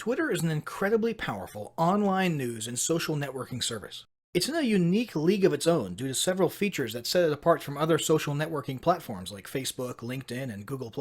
Twitter is an incredibly powerful online news and social networking service. It's in a unique league of its own due to several features that set it apart from other social networking platforms like Facebook, LinkedIn, and Google+.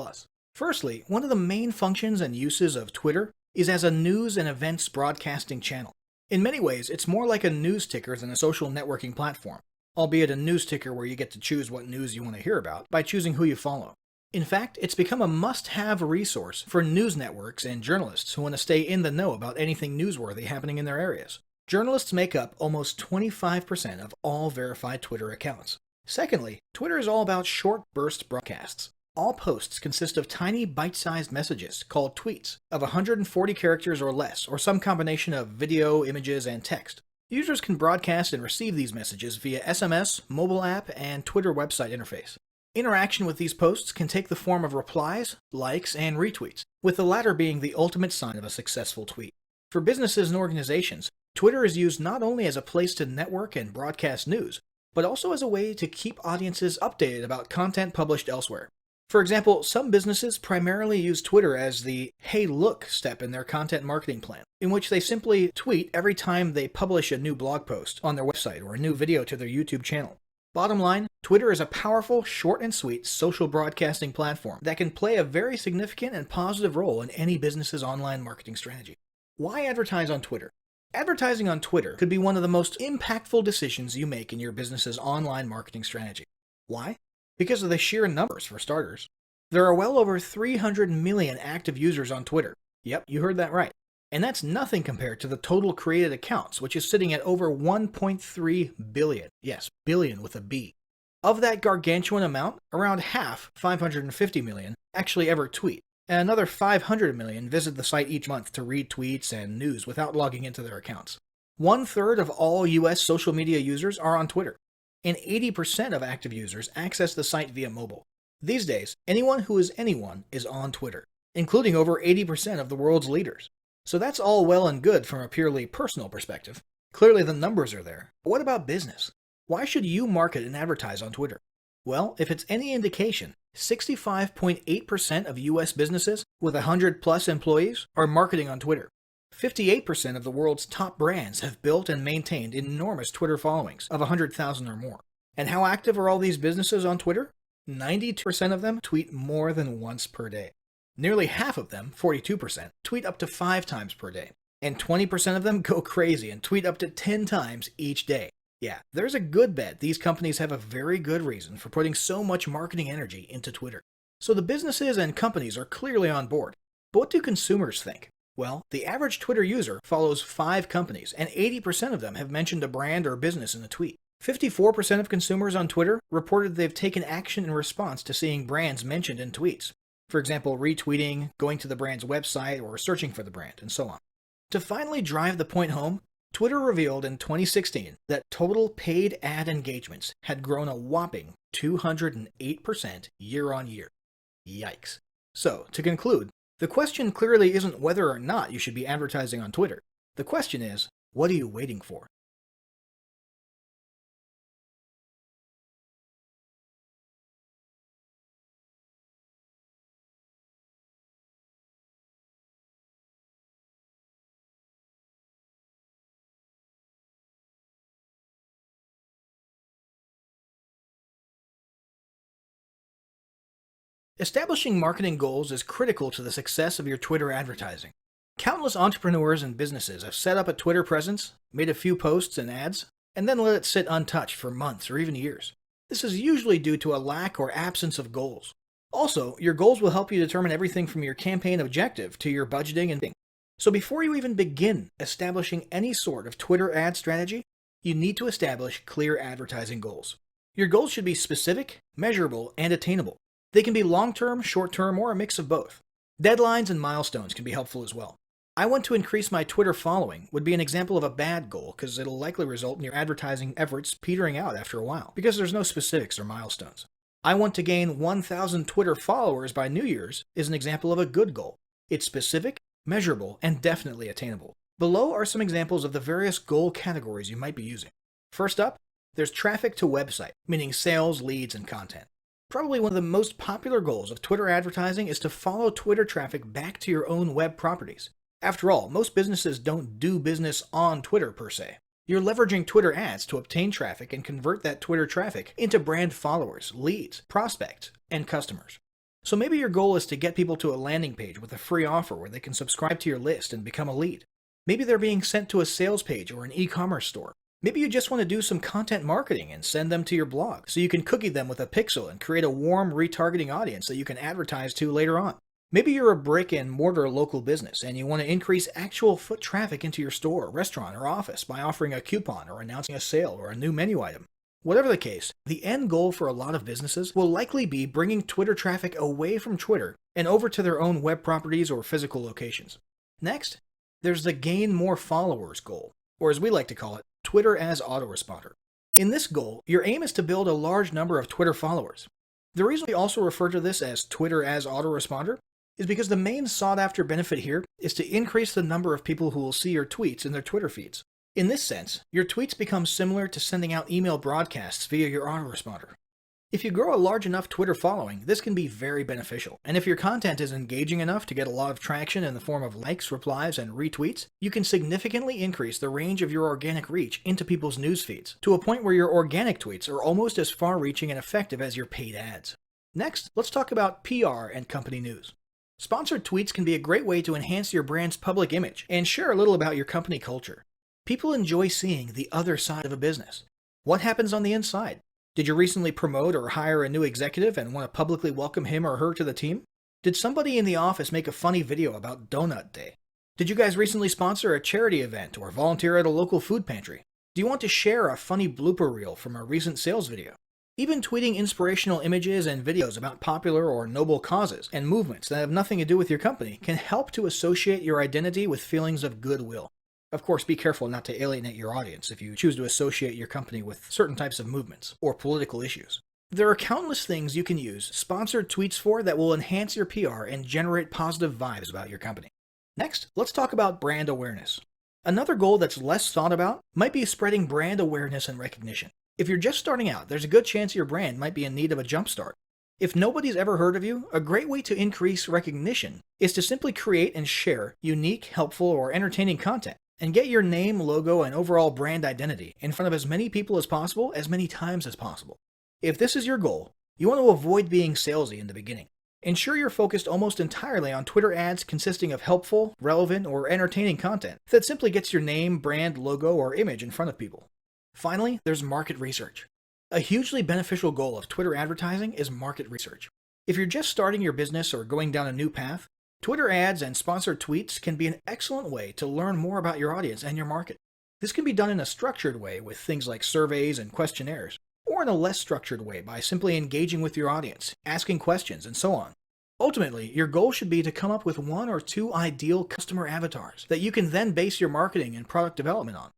Firstly, one of the main functions and uses of Twitter is as a news and events broadcasting channel. In many ways, it's more like a news ticker than a social networking platform, albeit a news ticker where you get to choose what news you want to hear about by choosing who you follow. In fact, it's become a must-have resource for news networks and journalists who want to stay in the know about anything newsworthy happening in their areas. Journalists make up almost 25% of all verified Twitter accounts. Secondly, Twitter is all about short burst broadcasts. All posts consist of tiny bite-sized messages called tweets of 140 characters or less, or some combination of video, images, and text. Users can broadcast and receive these messages via SMS, mobile app, and Twitter website interface. Interaction with these posts can take the form of replies, likes, and retweets, with the latter being the ultimate sign of a successful tweet. For businesses and organizations, Twitter is used not only as a place to network and broadcast news, but also as a way to keep audiences updated about content published elsewhere. For example, some businesses primarily use Twitter as the "hey look" step in their content marketing plan, in which they simply tweet every time they publish a new blog post on their website or a new video to their YouTube channel. Bottom line, Twitter is a powerful, short and sweet social broadcasting platform that can play a very significant and positive role in any business's online marketing strategy. Why advertise on Twitter? Advertising on Twitter could be one of the most impactful decisions you make in your business's online marketing strategy. Why? Because of the sheer numbers, for starters. There are well over 300 million active users on Twitter. Yep, you heard that right. And that's nothing compared to the total created accounts, which is sitting at over 1.3 billion. Yes, billion with a B. Of that gargantuan amount, around half, 550 million, actually ever tweet, and another 500 million visit the site each month to read tweets and news without logging into their accounts. 1/3 of all US social media users are on Twitter, and 80% of active users access the site via mobile. These days, anyone who is anyone is on Twitter, including over 80% of the world's leaders. So that's all well and good from a purely personal perspective. Clearly the numbers are there. But what about business? Why should you market and advertise on Twitter? Well, if it's any indication, 65.8% of US businesses with 100 plus employees are marketing on Twitter. 58% of the world's top brands have built and maintained enormous Twitter followings of 100,000 or more. And how active are all these businesses on Twitter? 92% of them tweet more than once per day. Nearly half of them, 42%, tweet up to 5 times per day. And 20% of them go crazy and tweet up to 10 times each day. Yeah, there's a good bet these companies have a very good reason for putting so much marketing energy into Twitter. So the businesses and companies are clearly on board. But what do consumers think? Well, the average Twitter user follows 5 companies, and 80% of them have mentioned a brand or business in a tweet. 54% of consumers on Twitter reported they've taken action in response to seeing brands mentioned in tweets. For example, retweeting, going to the brand's website, or searching for the brand, and so on. To finally drive the point home, Twitter revealed in 2016 that total paid ad engagements had grown a whopping 208% year on year. Yikes. So, to conclude, the question clearly isn't whether or not you should be advertising on Twitter. The question is, what are you waiting for? Establishing marketing goals is critical to the success of your Twitter advertising. Countless entrepreneurs and businesses have set up a Twitter presence, made a few posts and ads, and then let it sit untouched for months or even years. This is usually due to a lack or absence of goals. Also, your goals will help you determine everything from your campaign objective to your budgeting and bidding. So before you even begin establishing any sort of Twitter ad strategy, you need to establish clear advertising goals. Your goals should be specific, measurable, and attainable. They can be long-term, short-term, or a mix of both. Deadlines and milestones can be helpful as well. I want to increase my Twitter following would be an example of a bad goal because it'll likely result in your advertising efforts petering out after a while because there's no specifics or milestones. I want to gain 1,000 Twitter followers by New Year's is an example of a good goal. It's specific, measurable, and definitely attainable. Below are some examples of the various goal categories you might be using. First up, there's traffic to website, meaning sales, leads, and content. Probably one of the most popular goals of Twitter advertising is to follow Twitter traffic back to your own web properties. After all, most businesses don't do business on Twitter per se. You're leveraging Twitter ads to obtain traffic and convert that Twitter traffic into brand followers, leads, prospects, and customers. So maybe your goal is to get people to a landing page with a free offer where they can subscribe to your list and become a lead. Maybe they're being sent to a sales page or an e-commerce store. Maybe you just want to do some content marketing and send them to your blog so you can cookie them with a pixel and create a warm retargeting audience that you can advertise to later on. Maybe you're a brick and mortar local business and you want to increase actual foot traffic into your store, restaurant, or office by offering a coupon or announcing a sale or a new menu item. Whatever the case, the end goal for a lot of businesses will likely be bringing Twitter traffic away from Twitter and over to their own web properties or physical locations. Next, there's the gain more followers goal, or as we like to call it, Twitter as autoresponder. In this goal, your aim is to build a large number of Twitter followers. The reason we also refer to this as Twitter as autoresponder is because the main sought-after benefit here is to increase the number of people who will see your tweets in their Twitter feeds. In this sense, your tweets become similar to sending out email broadcasts via your autoresponder. If you grow a large enough Twitter following, this can be very beneficial, and if your content is engaging enough to get a lot of traction in the form of likes, replies, and retweets, you can significantly increase the range of your organic reach into people's news feeds, to a point where your organic tweets are almost as far-reaching and effective as your paid ads. Next, let's talk about PR and company news. Sponsored tweets can be a great way to enhance your brand's public image and share a little about your company culture. People enjoy seeing the other side of a business. What happens on the inside? Did you recently promote or hire a new executive and want to publicly welcome him or her to the team? Did somebody in the office make a funny video about Donut Day? Did you guys recently sponsor a charity event or volunteer at a local food pantry? Do you want to share a funny blooper reel from a recent sales video? Even tweeting inspirational images and videos about popular or noble causes and movements that have nothing to do with your company can help to associate your identity with feelings of goodwill. Of course, be careful not to alienate your audience if you choose to associate your company with certain types of movements or political issues. There are countless things you can use sponsored tweets for that will enhance your PR and generate positive vibes about your company. Next, let's talk about brand awareness. Another goal that's less thought about might be spreading brand awareness and recognition. If you're just starting out, there's a good chance your brand might be in need of a jumpstart. If nobody's ever heard of you, a great way to increase recognition is to simply create and share unique, helpful, or entertaining content, and get your name, logo, and overall brand identity in front of as many people as possible, as many times as possible. If this is your goal, you want to avoid being salesy in the beginning. Ensure you're focused almost entirely on Twitter ads consisting of helpful, relevant, or entertaining content that simply gets your name, brand, logo, or image in front of people. Finally, there's market research. A hugely beneficial goal of Twitter advertising is market research. If you're just starting your business or going down a new path, Twitter ads and sponsored tweets can be an excellent way to learn more about your audience and your market. This can be done in a structured way with things like surveys and questionnaires, or in a less structured way by simply engaging with your audience, asking questions, and so on. Ultimately, your goal should be to come up with one or two ideal customer avatars that you can then base your marketing and product development on.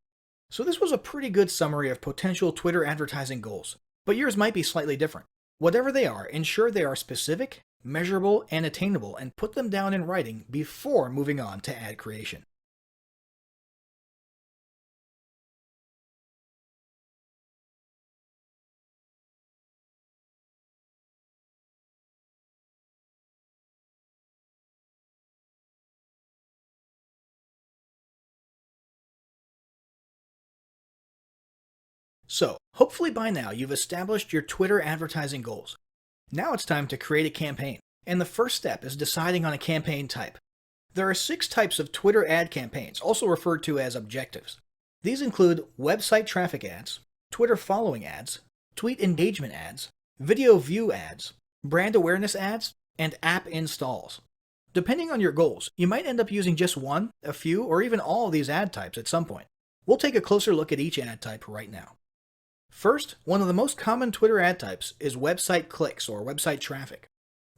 So this was a pretty good summary of potential Twitter advertising goals, but yours might be slightly different. Whatever they are, ensure they are specific, measurable, and attainable, and put them down in writing before moving on to ad creation. So, hopefully by now you've established your Twitter advertising goals. Now it's time to create a campaign, and the first step is deciding on a campaign type. There are 6 types of Twitter ad campaigns, also referred to as objectives. These include website traffic ads, Twitter following ads, tweet engagement ads, video view ads, brand awareness ads, and app installs. Depending on your goals, you might end up using just one, a few, or even all of these ad types at some point. We'll take a closer look at each ad type right now. First, one of the most common Twitter ad types is website clicks or website traffic.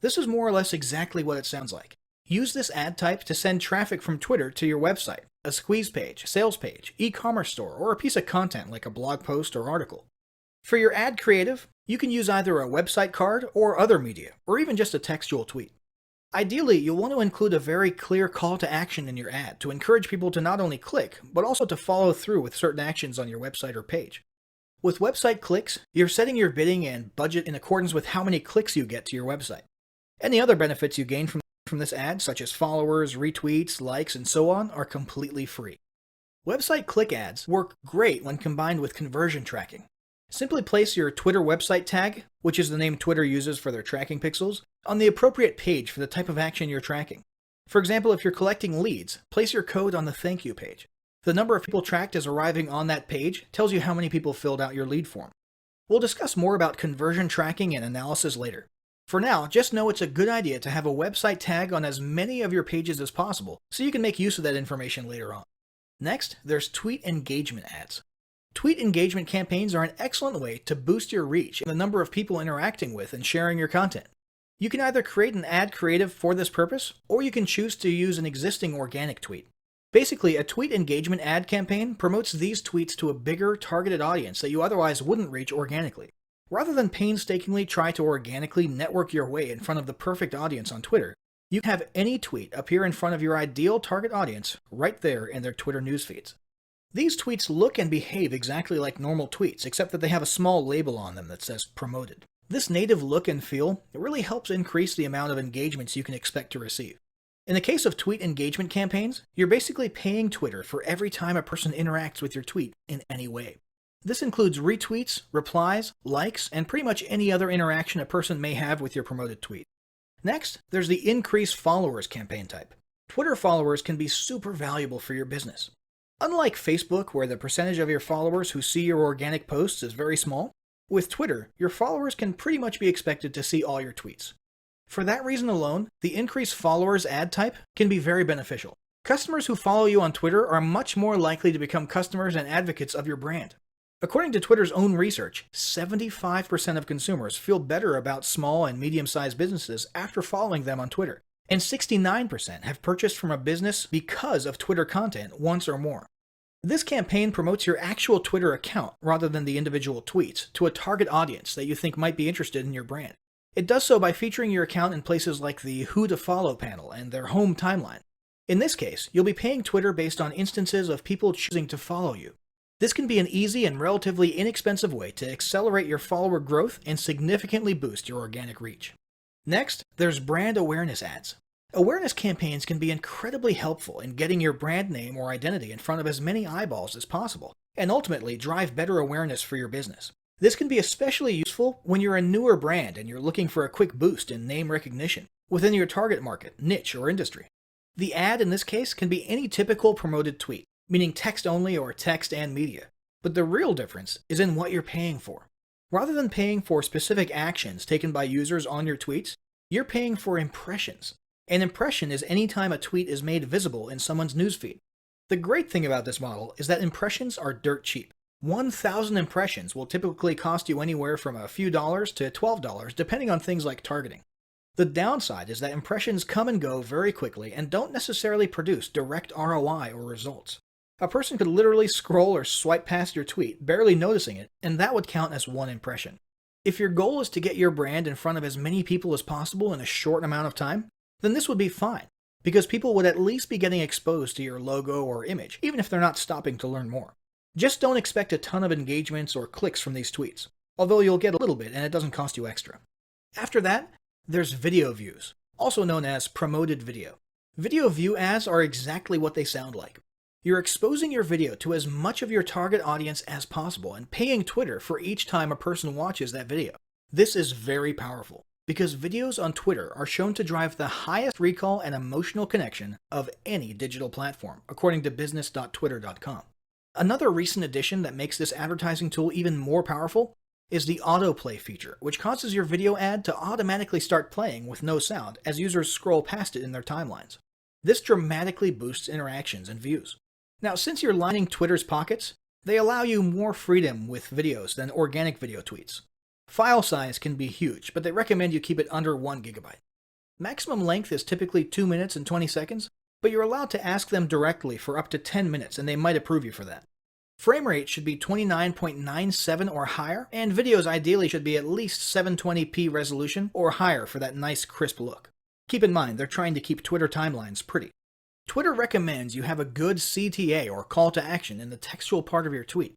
This is more or less exactly what it sounds like. Use this ad type to send traffic from Twitter to your website, a squeeze page, sales page, e-commerce store, or a piece of content like a blog post or article. For your ad creative, you can use either a website card or other media, or even just a textual tweet. Ideally, you'll want to include a very clear call to action in your ad to encourage people to not only click, but also to follow through with certain actions on your website or page. With website clicks, you're setting your bidding and budget in accordance with how many clicks you get to your website. Any other benefits you gain from from this ad, such as followers, retweets, likes, and so on, are completely free. Website click ads work great when combined with conversion tracking. Simply place your Twitter website tag, which is the name Twitter uses for their tracking pixels, on the appropriate page for the type of action you're tracking. For example, if you're collecting leads, place your code on the thank you page. The number of people tracked as arriving on that page tells you how many people filled out your lead form. We'll discuss more about conversion tracking and analysis later. For now, just know it's a good idea to have a website tag on as many of your pages as possible so you can make use of that information later on. Next, there's tweet engagement ads. Tweet engagement campaigns are an excellent way to boost your reach and the number of people interacting with and sharing your content. You can either create an ad creative for this purpose, or you can choose to use an existing organic tweet. Basically, a tweet engagement ad campaign promotes these tweets to a bigger, targeted audience that you otherwise wouldn't reach organically. Rather than painstakingly try to organically network your way in front of the perfect audience on Twitter, you can have any tweet appear in front of your ideal target audience right there in their Twitter newsfeeds. These tweets look and behave exactly like normal tweets, except that they have a small label on them that says promoted. This native look and feel really helps increase the amount of engagements you can expect to receive. In the case of tweet engagement campaigns, you're basically paying Twitter for every time a person interacts with your tweet in any way. This includes retweets, replies, likes, and pretty much any other interaction a person may have with your promoted tweet. Next, there's the increase followers campaign type. Twitter followers can be super valuable for your business. Unlike Facebook, where the percentage of your followers who see your organic posts is very small, with Twitter, your followers can pretty much be expected to see all your tweets. For that reason alone, the increase followers ad type can be very beneficial. Customers who follow you on Twitter are much more likely to become customers and advocates of your brand. According to Twitter's own research, 75% of consumers feel better about small and medium-sized businesses after following them on Twitter, and 69% have purchased from a business because of Twitter content once or more. This campaign promotes your actual Twitter account rather than the individual tweets to a target audience that you think might be interested in your brand. It does so by featuring your account in places like the Who to Follow panel and their home timeline. In this case, you'll be paying Twitter based on instances of people choosing to follow you. This can be an easy and relatively inexpensive way to accelerate your follower growth and significantly boost your organic reach. Next, there's brand awareness ads. Awareness campaigns can be incredibly helpful in getting your brand name or identity in front of as many eyeballs as possible, and ultimately drive better awareness for your business. This can be especially useful when you're a newer brand and you're looking for a quick boost in name recognition within your target market, niche, or industry. The ad in this case can be any typical promoted tweet, meaning text only or text and media, but the real difference is in what you're paying for. Rather than paying for specific actions taken by users on your tweets, you're paying for impressions. An impression is any time a tweet is made visible in someone's newsfeed. The great thing about this model is that impressions are dirt cheap. 1,000 impressions will typically cost you anywhere from a few dollars to $12, depending on things like targeting. The downside is that impressions come and go very quickly and don't necessarily produce direct ROI or results. A person could literally scroll or swipe past your tweet, barely noticing it, and that would count as one impression. If your goal is to get your brand in front of as many people as possible in a short amount of time, then this would be fine, because people would at least be getting exposed to your logo or image, even if they're not stopping to learn more. Just don't expect a ton of engagements or clicks from these tweets, although you'll get a little bit and it doesn't cost you extra. After that, there's video views, also known as promoted video. Video view ads are exactly what they sound like. You're exposing your video to as much of your target audience as possible and paying Twitter for each time a person watches that video. This is very powerful, because videos on Twitter are shown to drive the highest recall and emotional connection of any digital platform, according to business.twitter.com. Another recent addition that makes this advertising tool even more powerful is the autoplay feature, which causes your video ad to automatically start playing with no sound as users scroll past it in their timelines. This dramatically boosts interactions and views. Now, since you're lining Twitter's pockets, they allow you more freedom with videos than organic video tweets. File size can be huge, but they recommend you keep it under 1 gigabyte. Maximum length is typically 2 minutes and 20 seconds, but you're allowed to ask them directly for up to 10 minutes and they might approve you for that. Frame rate should be 29.97 or higher, and videos ideally should be at least 720p resolution or higher for that nice crisp look. Keep in mind, they're trying to keep Twitter timelines pretty. Twitter recommends you have a good CTA or call to action in the textual part of your tweet,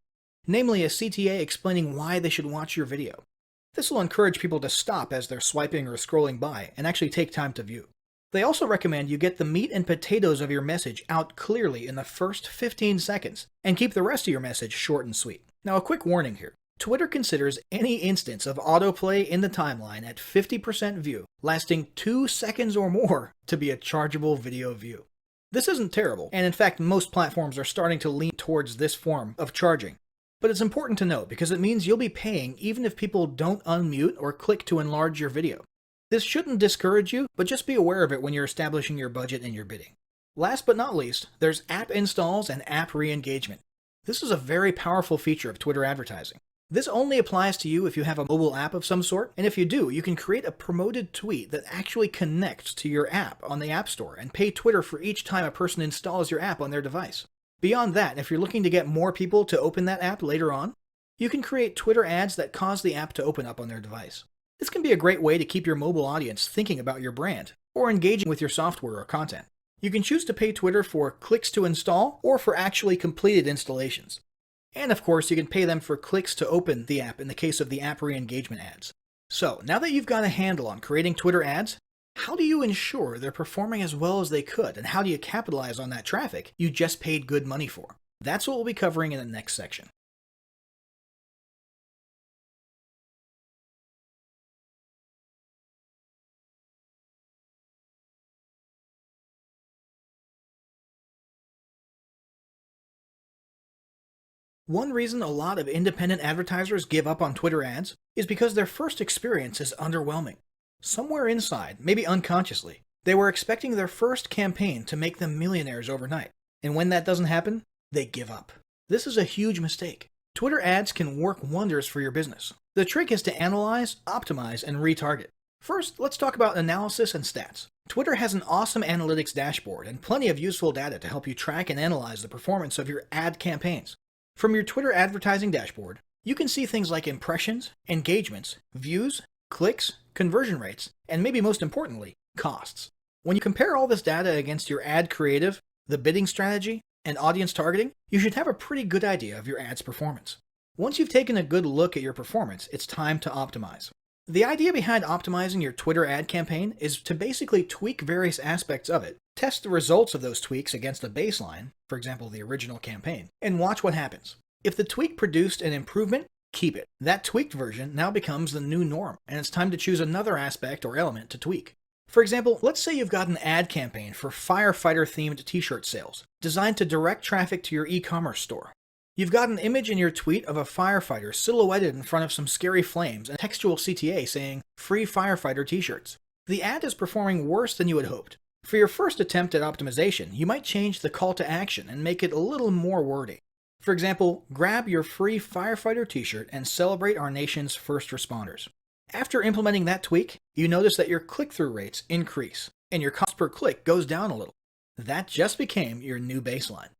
namely a CTA explaining why they should watch your video. This will encourage people to stop as they're swiping or scrolling by and actually take time to view. They also recommend you get the meat and potatoes of your message out clearly in the first 15 seconds and keep the rest of your message short and sweet. Now, a quick warning here. Twitter considers any instance of autoplay in the timeline at 50% view, lasting 2 seconds or more, to be a chargeable video view. This isn't terrible, and in fact most platforms are starting to lean towards this form of charging. But it's important to note because it means you'll be paying even if people don't unmute or click to enlarge your video. This shouldn't discourage you, but just be aware of it when you're establishing your budget and your bidding. Last but not least, there's app installs and app re-engagement. This is a very powerful feature of Twitter advertising. This only applies to you if you have a mobile app of some sort, and if you do, you can create a promoted tweet that actually connects to your app on the App Store and pay Twitter for each time a person installs your app on their device. Beyond that, if you're looking to get more people to open that app later on, you can create Twitter ads that cause the app to open up on their device. This can be a great way to keep your mobile audience thinking about your brand or engaging with your software or content. You can choose to pay Twitter for clicks to install or for actually completed installations. And of course, you can pay them for clicks to open the app in the case of the app re-engagement ads. So, now that you've got a handle on creating Twitter ads, how do you ensure they're performing as well as they could, and how do you capitalize on that traffic you just paid good money for? That's what we'll be covering in the next section. One reason a lot of independent advertisers give up on Twitter ads is because their first experience is underwhelming. Somewhere inside, maybe unconsciously, they were expecting their first campaign to make them millionaires overnight, and when that doesn't happen, they give up. This is a huge mistake. Twitter ads can work wonders for your business. The trick is to analyze, optimize, and retarget. First, let's talk about analysis and stats. Twitter has an awesome analytics dashboard and plenty of useful data to help you track and analyze the performance of your ad campaigns. From your Twitter advertising dashboard, you can see things like impressions, engagements, views, clicks, conversion rates, and maybe most importantly, costs. When you compare all this data against your ad creative, the bidding strategy, and audience targeting, you should have a pretty good idea of your ad's performance. Once you've taken a good look at your performance, it's time to optimize. The idea behind optimizing your Twitter ad campaign is to basically tweak various aspects of it, test the results of those tweaks against a baseline, for example the original campaign, and watch what happens. If the tweak produced an improvement, keep it. That tweaked version now becomes the new norm, and it's time to choose another aspect or element to tweak. For example, let's say you've got an ad campaign for firefighter-themed t-shirt sales, designed to direct traffic to your e-commerce store. You've got an image in your tweet of a firefighter silhouetted in front of some scary flames and textual CTA saying, "Free firefighter t-shirts." The ad is performing worse than you had hoped. For your first attempt at optimization, you might change the call to action and make it a little more wordy. For example, grab your free firefighter t-shirt and celebrate our nation's first responders. After implementing that tweak, you notice that your click-through rates increase, and your cost per click goes down a little. That just became your new baseline.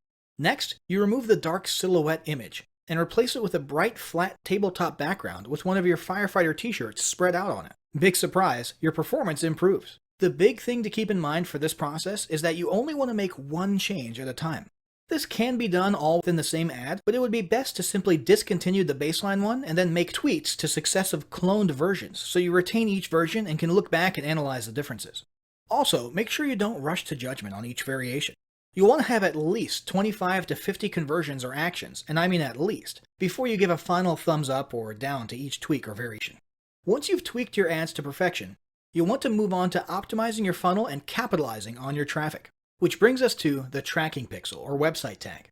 Next, you remove the dark silhouette image and replace it with a bright, flat tabletop background with one of your firefighter t-shirts spread out on it. Big surprise, your performance improves. The big thing to keep in mind for this process is that you only want to make one change at a time. This can be done all within the same ad, but it would be best to simply discontinue the baseline one and then make tweaks to successive cloned versions so you retain each version and can look back and analyze the differences. Also, make sure you don't rush to judgment on each variation. You'll want to have at least 25 to 50 conversions or actions, and I mean at least, before you give a final thumbs up or down to each tweak or variation. Once you've tweaked your ads to perfection, you'll want to move on to optimizing your funnel and capitalizing on your traffic. Which brings us to the tracking pixel or website tag.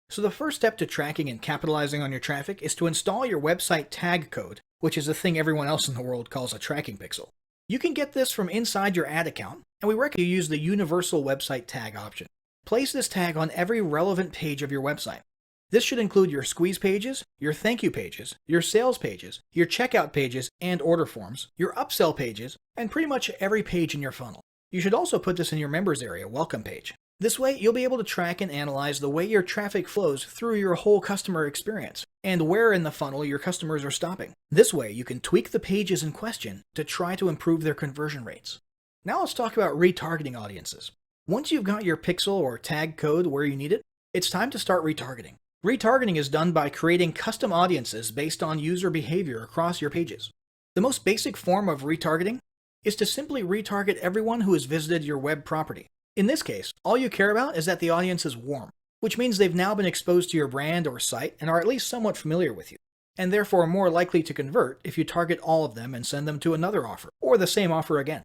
So the first step to tracking and capitalizing on your traffic is to install your website tag code, which is the thing everyone else in the world calls a tracking pixel. You can get this from inside your ad account, and we recommend you use the universal website tag option. Place this tag on every relevant page of your website. This should include your squeeze pages, your thank you pages, your sales pages, your checkout pages and order forms, your upsell pages, and pretty much every page in your funnel. You should also put this in your members area welcome page. This way, you'll be able to track and analyze the way your traffic flows through your whole customer experience, and where in the funnel your customers are stopping. This way, you can tweak the pages in question to try to improve their conversion rates. Now let's talk about retargeting audiences. Once you've got your pixel or tag code where you need it, it's time to start retargeting. Retargeting is done by creating custom audiences based on user behavior across your pages. The most basic form of retargeting is to simply retarget everyone who has visited your web property. In this case, all you care about is that the audience is warm, which means they've now been exposed to your brand or site and are at least somewhat familiar with you, and therefore more likely to convert if you target all of them and send them to another offer, or the same offer again.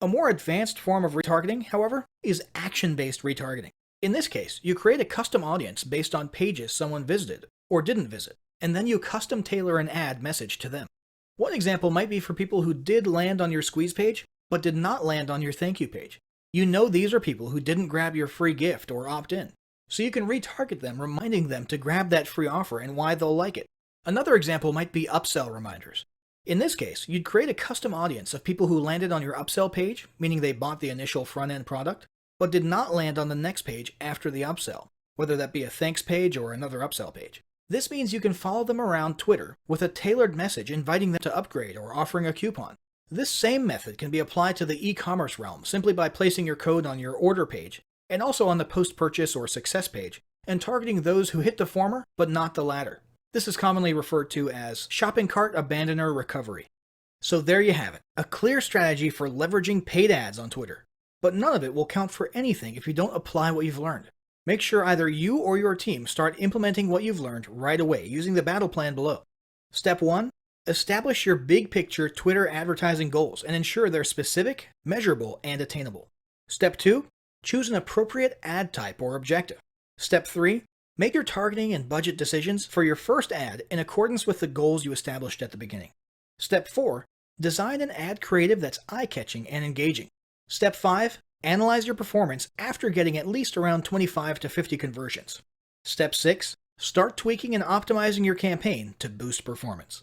A more advanced form of retargeting, however, is action-based retargeting. In this case, you create a custom audience based on pages someone visited or didn't visit, and then you custom tailor an ad message to them. One example might be for people who did land on your squeeze page, but did not land on your thank you page. You know these are people who didn't grab your free gift or opt in, so you can retarget them, reminding them to grab that free offer and why they'll like it. Another example might be upsell reminders. In this case, you'd create a custom audience of people who landed on your upsell page, meaning they bought the initial front-end product, but did not land on the next page after the upsell, whether that be a thanks page or another upsell page. This means you can follow them around Twitter with a tailored message inviting them to upgrade or offering a coupon. This same method can be applied to the e-commerce realm simply by placing your code on your order page and also on the post-purchase or success page and targeting those who hit the former but not the latter. This is commonly referred to as shopping cart abandoner recovery. So there you have it, a clear strategy for leveraging paid ads on Twitter. But none of it will count for anything if you don't apply what you've learned. Make sure either you or your team start implementing what you've learned right away using the battle plan below. Step 1. Establish your big picture Twitter advertising goals and ensure they're specific, measurable, and attainable. Step 2. Choose an appropriate ad type or objective. Step 3. Make your targeting and budget decisions for your first ad in accordance with the goals you established at the beginning. Step 4. Design an ad creative that's eye-catching and engaging. Step 5. Analyze your performance after getting at least around 25 to 50 conversions. Step 6. Start tweaking and optimizing your campaign to boost performance.